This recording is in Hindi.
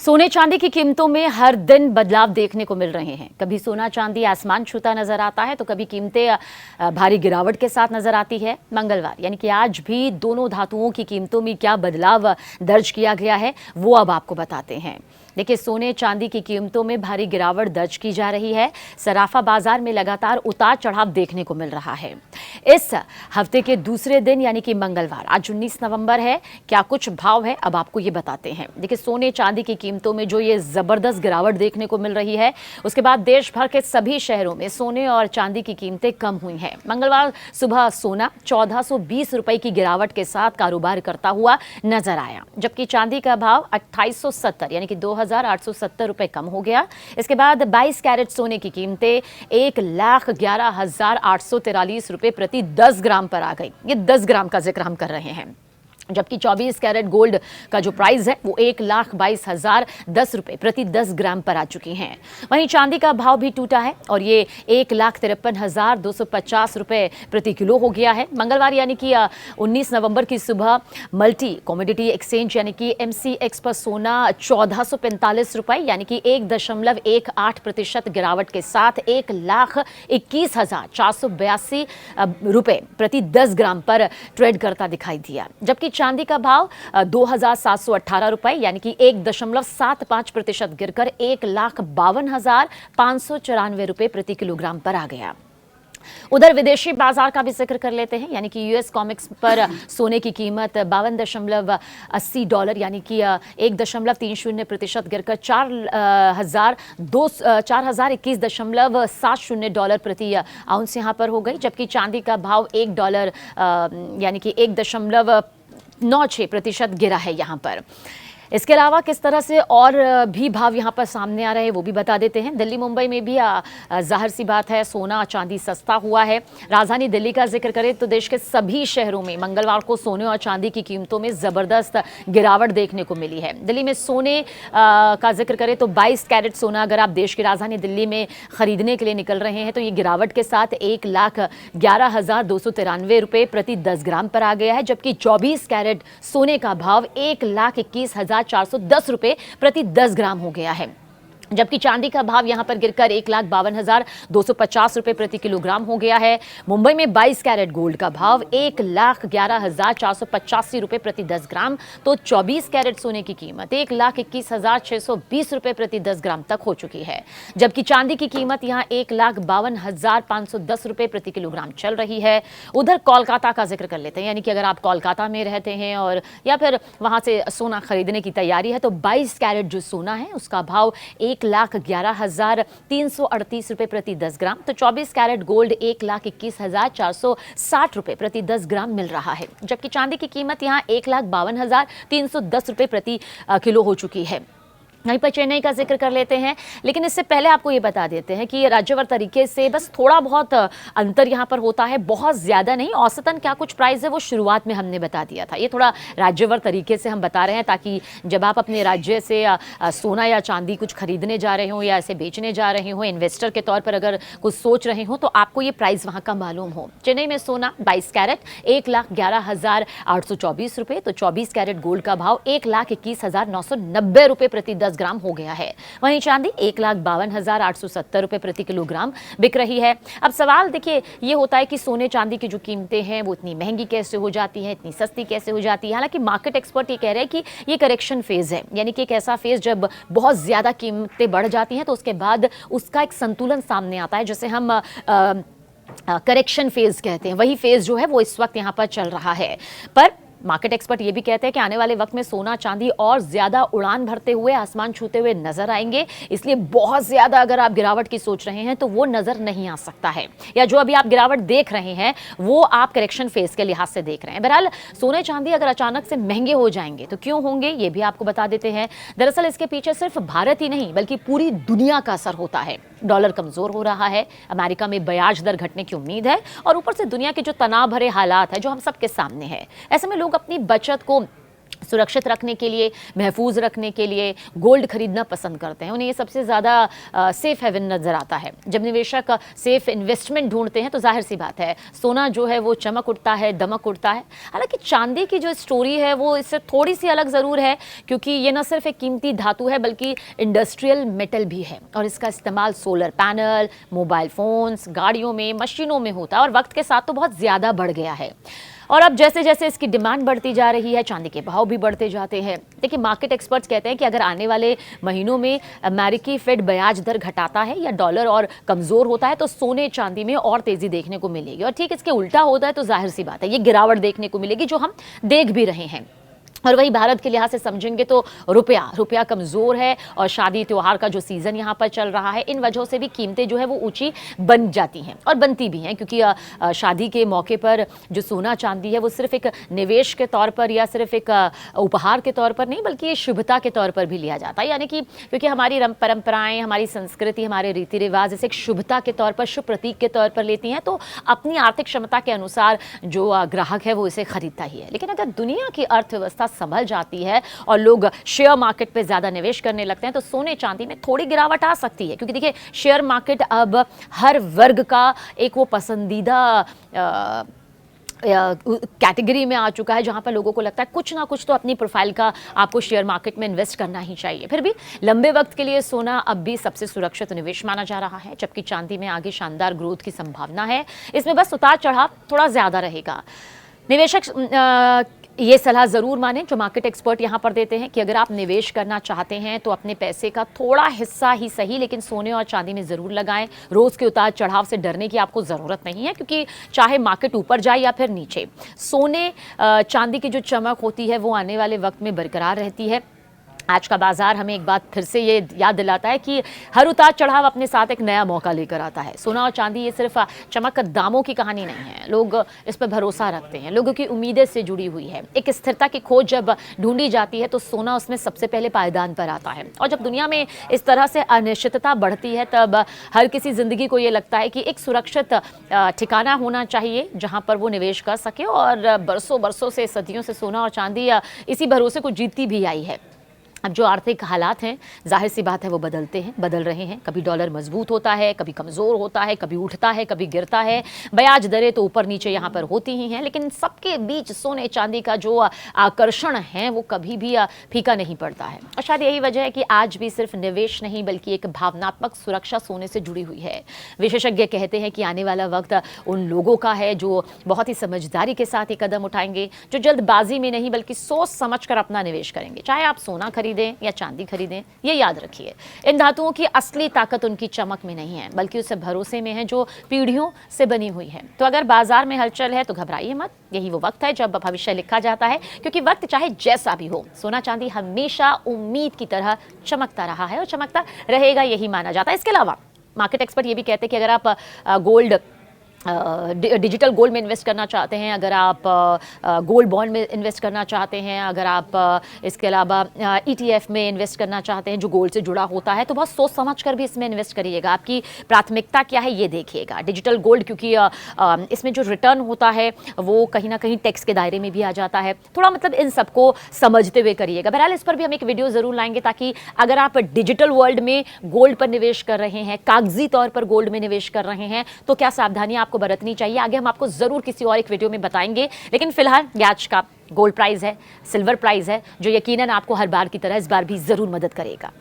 सोने चांदी की कीमतों में हर दिन बदलाव देखने को मिल रहे हैं। कभी सोना चांदी आसमान छूता नजर आता है तो कभी कीमतें भारी गिरावट के साथ नजर आती है। मंगलवार यानी कि आज भी दोनों धातुओं की कीमतों में क्या बदलाव दर्ज किया गया है वो अब आपको बताते हैं। देखिए, सोने चांदी की कीमतों में भारी गिरावट दर्ज की जा रही है। सराफा बाजार में लगातार उतार चढ़ाव देखने को मिल रहा है। इस हफ्ते के दूसरे दिन यानी कि मंगलवार, आज 19 नवंबर है। क्या कुछ भाव है अब आपको ये बताते हैं। देखिए, सोने चांदी की कीमतों में जो ये जबरदस्त गिरावट देखने को मिल रही है, उसके बाद देश भर के सभी शहरों में सोने और चांदी की कीमतें कम हुई हैं। मंगलवार सुबह सोना 1420 रुपए की गिरावट के साथ कारोबार करता हुआ नजर आया, जबकि चांदी का भाव 2870 यानी कि 2870 रुपए कम हो गया। इसके बाद 22 कैरेट सोने की कीमतें 1,11,843 रुपए प्रति 10 ग्राम पर आ गई। ये 10 ग्राम का जिक्र हम कर रहे हैं, जबकि 24 कैरेट गोल्ड का जो प्राइस है वो 1,22,010 रुपए प्रति 10 ग्राम पर आ चुकी हैं। वहीं चांदी का भाव भी टूटा है और ये 1,53,250 रुपए प्रति किलो हो गया है। मंगलवार यानी कि 19 नवंबर की सुबह मल्टी कमोडिटी एक्सचेंज यानी कि MCX पर सोना 1445 रुपए यानी कि 1.18% गिरावट के साथ 1,21,482 रुपए प्रति 10 ग्राम पर ट्रेड करता दिखाई दिया, जबकि चांदी का भाव 2,718 रुपए यानी कि 1.75% गिरकर 1,52,594 रुपए प्रति किलोग्राम पर आ गया। उधर विदेशी बाजार का भी जिक्र कर लेते हैं, यानी कि US कॉमिक्स पर सोने की कीमत $52.80 यानी कि 1.30% गिरकर 4,021.70 प्रति आउंस यहां पर हो गई, जबकि चांदी का भाव $1 यानी कि 1.96% गिरा है यहां पर। इसके अलावा किस तरह से और भी भाव यहाँ पर सामने आ रहे हैं वो भी बता देते हैं। दिल्ली मुंबई में भी जाहिर सी बात है सोना चांदी सस्ता हुआ है। राजधानी दिल्ली का जिक्र करें तो देश के सभी शहरों में मंगलवार को सोने और चांदी की कीमतों में जबरदस्त गिरावट देखने को मिली है। दिल्ली में सोने का जिक्र करें तो 22 कैरेट सोना अगर आप देश की राजधानी दिल्ली में खरीदने के लिए निकल रहे हैं तो ये गिरावट के साथ 1,11,293 रुपए प्रति 10 ग्राम पर आ गया है, जबकि 24 कैरेट सोने का भाव 1,21,410 रुपए प्रति 10 ग्राम हो गया है, जबकि चांदी का भाव यहां पर गिरकर 1,52,250 रुपए प्रति किलोग्राम हो गया है। मुंबई में 22 कैरेट गोल्ड का भाव 1,11,485 रुपए प्रति 10 ग्राम, तो 24 कैरेट सोने की कीमत 1,21,620 रुपए प्रति 10 ग्राम तक हो चुकी है, जबकि चांदी की कीमत यहां 1,52,510 रुपए प्रति किलोग्राम चल रही है। उधर कोलकाता का जिक्र कर लेते हैं, यानी कि अगर आप कोलकाता में रहते हैं और या फिर वहां से सोना खरीदने की तैयारी है तो 22 कैरेट जो सोना है उसका भाव 1,11,338 रुपए प्रति 10 ग्राम, तो 24 कैरेट गोल्ड 1,21,460 रुपए प्रति 10 ग्राम मिल रहा है, जबकि चांदी की कीमत यहां 1,52,310 रुपए प्रति किलो हो चुकी है। यहीं पर चेन्नई का जिक्र कर लेते हैं, लेकिन इससे पहले आपको ये बता देते हैं कि राज्यवार तरीके से बस थोड़ा बहुत अंतर यहाँ पर होता है, बहुत ज़्यादा नहीं। औसतन क्या कुछ प्राइस है वो शुरुआत में हमने बता दिया था। ये थोड़ा राज्यवार तरीके से हम बता रहे हैं ताकि जब आप अपने राज्य से सोना या चांदी कुछ खरीदने जा रहे हो या ऐसे बेचने जा रहे हो, इन्वेस्टर के तौर पर अगर कुछ सोच रहे हो तो आपको ये प्राइस वहाँ का मालूम हो। चेन्नई में सोना 22 कैरेट 1,11,824 रुपये, तो 24 कैरेट गोल्ड का भाव 1,21,990 रुपये प्रति 10 ग्राम हो गया है। वहीं चांदी 1,52,870 रुपए प्रति किलोग्राम बिक रही है। अब सवाल देखिए ये होता है कि सोने चांदी की जो कीमतें हैं वो इतनी महंगी कैसे हो जाती हैं, इतनी सस्ती कैसे हो जाती है। हालांकि मार्केट एक्सपर्ट ये कह रहे हैं कि ये करेक्शन फेज है, यानी कि एक ऐसा फेज जब बहुत ज्यादा कीमतें बढ़ जाती हैं तो उसके बाद उसका एक संतुलन सामने आता है, जैसे हम करेक्शन फेज कहते हैं। वही फेज जो है वो इस वक्त यहाँ पर चल रहा है। पर मार्केट एक्सपर्ट ये भी कहते हैं कि आने वाले वक्त में सोना चांदी और ज्यादा उड़ान भरते हुए आसमान छूते हुए नजर आएंगे, इसलिए बहुत ज्यादा अगर आप गिरावट की सोच रहे हैं तो वो नजर नहीं आ सकता है, या जो अभी आप गिरावट देख रहे हैं वो आप करेक्शन फेज के लिहाज से देख रहे हैं। बहरहाल सोने चांदी अगर अचानक से महंगे हो जाएंगे तो क्यों होंगे ये भी आपको बता देते हैं। दरअसल इसके पीछे सिर्फ भारत ही नहीं बल्कि पूरी दुनिया का असर होता है। डॉलर कमजोर हो रहा है, अमेरिका में ब्याज दर घटने की उम्मीद है और ऊपर से दुनिया के जो तनाव भरे हालात है जो हम सबके सामने है, ऐसे में लोग अपनी बचत को सुरक्षित रखने के लिए, महफूज रखने के लिए गोल्ड खरीदना पसंद करते हैं। उन्हें ये सबसे ज़्यादा सेफ हेवन नज़र आता है। जब निवेशक सेफ इन्वेस्टमेंट ढूंढते हैं तो जाहिर सी बात है सोना जो है वो चमक उठता है, दमक उठता है। हालांकि चांदी की जो स्टोरी है वो इससे थोड़ी सी अलग ज़रूर है, क्योंकि ये न सिर्फ एक कीमती धातु है बल्कि इंडस्ट्रियल मेटल भी है और इसका इस्तेमाल सोलर पैनल, मोबाइल फ़ोन्स, गाड़ियों में, मशीनों में होता है और वक्त के साथ तो बहुत ज़्यादा बढ़ गया है। और अब जैसे जैसे इसकी डिमांड बढ़ती जा रही है, चांदी के भाव भी बढ़ते जाते हैं। देखिए, मार्केट एक्सपर्ट्स कहते हैं कि अगर आने वाले महीनों में अमेरिकी फेड ब्याज दर घटाता है या डॉलर और कमज़ोर होता है तो सोने चांदी में और तेज़ी देखने को मिलेगी, और ठीक इसके उल्टा होता है तो जाहिर सी बात है ये गिरावट देखने को मिलेगी, जो हम देख भी रहे हैं। और वही भारत के लिहाज से समझेंगे तो रुपया कमज़ोर है और शादी त्योहार का जो सीज़न यहाँ पर चल रहा है, इन वजहों से भी कीमतें जो है वो ऊंची बन जाती हैं और बनती भी हैं, क्योंकि शादी के मौके पर जो सोना चांदी है वो सिर्फ एक निवेश के तौर पर या सिर्फ एक उपहार के तौर पर नहीं बल्कि ये शुभता के तौर पर भी लिया जाता है। यानी कि क्योंकि हमारी परंपराएं, हमारी संस्कृति, हमारे रीति रिवाज इसे एक शुभता के तौर पर, शुभ प्रतीक के तौर पर लेती हैं, तो अपनी आर्थिक क्षमता के अनुसार जो ग्राहक है वो इसे खरीदता ही है। लेकिन अगर दुनिया की अर्थव्यवस्था संभल जाती है और लोग शेयर मार्केट पे ज्यादा निवेश करने लगते हैं तो सोने चांदी में थोड़ी गिरावट आ सकती है, क्योंकि देखिए शेयर मार्केट अब हर वर्ग का एक वो पसंदीदा कैटेगरी में आ चुका है, जहां पर लोगों को लगता है कुछ ना कुछ तो अपनी प्रोफाइल का आपको शेयर मार्केट में इन्वेस्ट करना ही चाहिए। फिर भी लंबे वक्त के लिए सोना अब भी सबसे सुरक्षित निवेश माना जा रहा है, जबकि चांदी में आगे शानदार ग्रोथ की संभावना है। इसमें बस उतार चढ़ाव थोड़ा ज्यादा रहेगा। निवेशक ये सलाह ज़रूर माने जो मार्केट एक्सपर्ट यहाँ पर देते हैं कि अगर आप निवेश करना चाहते हैं तो अपने पैसे का थोड़ा हिस्सा ही सही लेकिन सोने और चांदी में ज़रूर लगाएं। रोज़ के उतार चढ़ाव से डरने की आपको ज़रूरत नहीं है, क्योंकि चाहे मार्केट ऊपर जाए या फिर नीचे, सोने चांदी की जो चमक होती है वो आने वाले वक्त में बरकरार रहती है। आज का बाजार हमें एक बात फिर से ये याद दिलाता है कि हर उतार चढ़ाव अपने साथ एक नया मौका लेकर आता है। सोना और चांदी ये सिर्फ चमक दामों की कहानी नहीं है, लोग इस पर भरोसा रखते हैं, लोगों की उम्मीदें से जुड़ी हुई है। एक स्थिरता की खोज जब ढूंढी जाती है तो सोना उसमें सबसे पहले पायदान पर आता है। और जब दुनिया में इस तरह से अनिश्चितता बढ़ती है तब हर किसी जिंदगी को ये लगता है कि एक सुरक्षित ठिकाना होना चाहिए जहाँ पर वो निवेश कर सके। और बरसों बरसों से, सदियों से सोना और चांदी इसी भरोसे को जीतती भी आई है। अब जो आर्थिक हालात हैं जाहिर सी बात है वो बदल रहे हैं। कभी डॉलर मजबूत होता है, कभी कमज़ोर होता है, कभी उठता है, कभी गिरता है। ब्याज दरें तो ऊपर नीचे यहाँ पर होती ही हैं, लेकिन सबके बीच सोने चांदी का जो आकर्षण है वो कभी भी फीका नहीं पड़ता है। और शायद यही वजह है कि आज भी सिर्फ निवेश नहीं बल्कि एक भावनात्मक सुरक्षा सोने से जुड़ी हुई है। विशेषज्ञ कहते हैं कि आने वाला वक्त उन लोगों का है जो बहुत ही समझदारी के साथ ये कदम उठाएंगे, जो जल्दबाजी में नहीं बल्कि सोच समझ कर अपना निवेश करेंगे। चाहे आप सोना खरीदें या चांदी खरीदें, ये याद रखिए इन धातुओं की असली ताकत उनकी चमक में नहीं है बल्कि उस भरोसे में है जो पीढ़ियों से बनी हुई है। तो अगर बाजार में हलचल है तो घबराइए मत, यही वो वक्त है जब भविष्य लिखा जाता है, क्योंकि वक्त चाहे जैसा भी हो सोना चांदी हमेशा उम्मीद की तरह चमकता रहा है और चमकता रहेगा, यही माना जाता है। इसके अलावा मार्केट एक्सपर्ट ये भी कहते हैं कि अगर आप डिजिटल गोल्ड में इन्वेस्ट करना चाहते हैं, अगर आप गोल्ड बॉन्ड में इन्वेस्ट करना चाहते हैं, अगर आप इसके अलावा ETF में इन्वेस्ट करना चाहते हैं जो गोल्ड से जुड़ा होता है, तो बहुत सोच समझ कर भी इसमें इन्वेस्ट करिएगा। आपकी प्राथमिकता क्या है ये देखिएगा। डिजिटल गोल्ड क्योंकि इसमें जो रिटर्न होता है वो कहीं ना कहीं टैक्स के दायरे में भी आ जाता है, थोड़ा मतलब इन सबको समझते हुए करिएगा। बहरहाल इस पर भी हम एक वीडियो ज़रूर लाएंगे ताकि अगर आप डिजिटल वर्ल्ड में गोल्ड पर निवेश कर रहे हैं, कागजी तौर पर गोल्ड में निवेश कर रहे हैं, तो क्या सावधानियां आपको बरतनी चाहिए, आगे हम आपको जरूर किसी और एक वीडियो में बताएंगे। लेकिन फिलहाल ये आज का गोल्ड प्राइस है, सिल्वर प्राइस है, जो यकीनन आपको हर बार की तरह इस बार भी जरूर मदद करेगा।